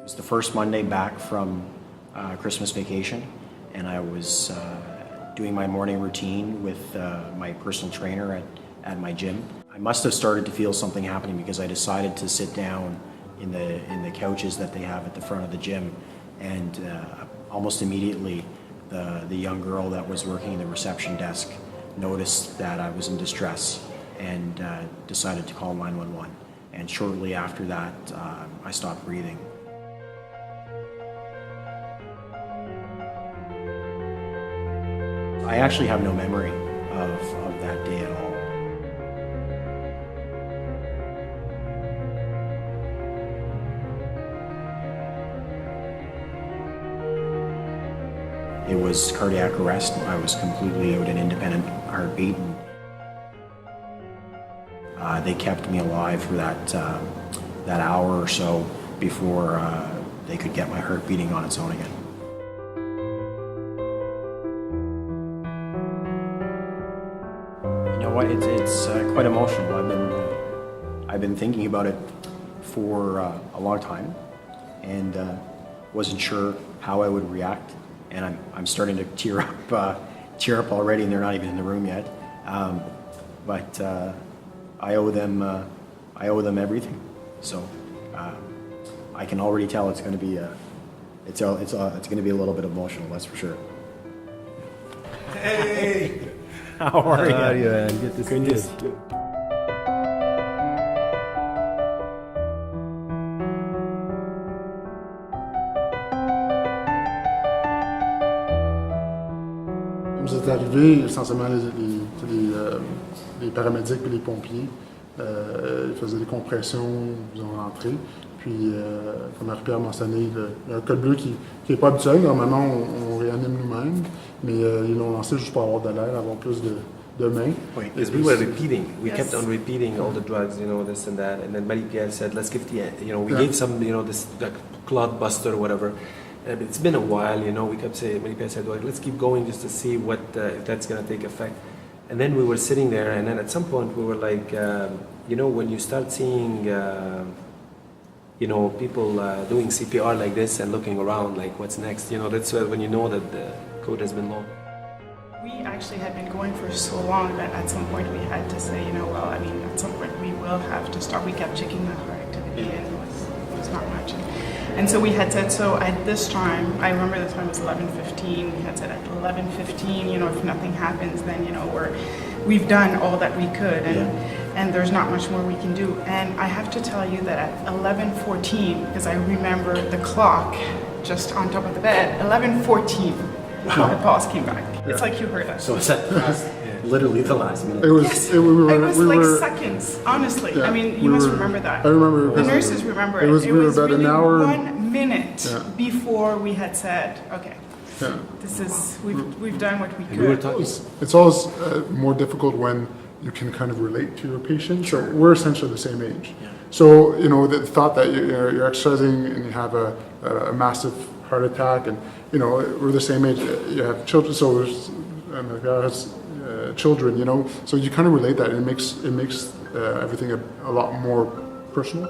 was the first Monday back from Christmas vacation, and I was doing my morning routine with my personal trainer at my gym. I must have started to feel something happening because I decided to sit down in the couches that they have at the front of the gym, and almost immediately the young girl that was working in the reception desk noticed that I was in distress and decided to call 911. And shortly after that, I stopped breathing. I actually have no memory of that day at all. It was cardiac arrest. I was completely out in independent heartbeat. They kept me alive for that hour or so before they could get my heart beating on its own again. You know what? It's quite emotional. I've been thinking about it for a long time, and wasn't sure how I would react. And I'm starting to tear up already, and they're not even in the room yet. But I owe them everything. So I can already tell it's going to be it's going to be a little bit emotional. That's for sure. Hey, how are you? How are you? Man? Good to see you. Vous êtes arrivés, essentiellement les paramédics et les pompiers. Ils faisaient des compressions, ils ont rentré. Puis, comme Marie-Pierre a mentionné, il y a un code bleu qui n'est pas habituel. Normalement, on réanime nous-mêmes, mais ils l'ont lancé juste pour avoir de l'air, avoir plus de mains. Because we were repeating, we kept on repeating all the drugs, you know, this and that. And then Marie-Pierre said, let's give the, you know, we gave some, you know, this like, clot buster or whatever. It's been a while, you know, we kept saying, Marie-Pierre said, well, let's keep going just to see what, if that's going to take effect. And then we were sitting there, and then at some point we were like, you know, when you start seeing, you know, people doing CPR like this and looking around, like what's next, you know, that's when you know that the code has been long. We actually had been going for so long that at some point we had to say, you know, well, I mean, at some point we will have to start. We kept checking the heart activity, and it was not much. And so we had said, so at this time, I remember the time was 11:15, we had said at 11:15, you know, if nothing happens, then, you know, we've done all that we could, and there's not much more we can do. And I have to tell you that at 11:14, because I remember the clock just on top of the bed, 11:14, the pulse came back. It's like you heard us. So it's literally the last minute. It was like seconds, honestly. Yeah, I mean, you must remember that. I remember. The nurses remember it. We were about really an hour. 1 minute before we had said, okay, this is, we've done what we could. It's always more difficult when you can kind of relate to your patient. Sure. So we're essentially the same age. Yeah. So, you know, the thought that you're exercising and you have a massive heart attack, and, you know, we're the same age. You have children, so and the guy has children, you know, so you kind of relate that, and it makes everything a lot more personal.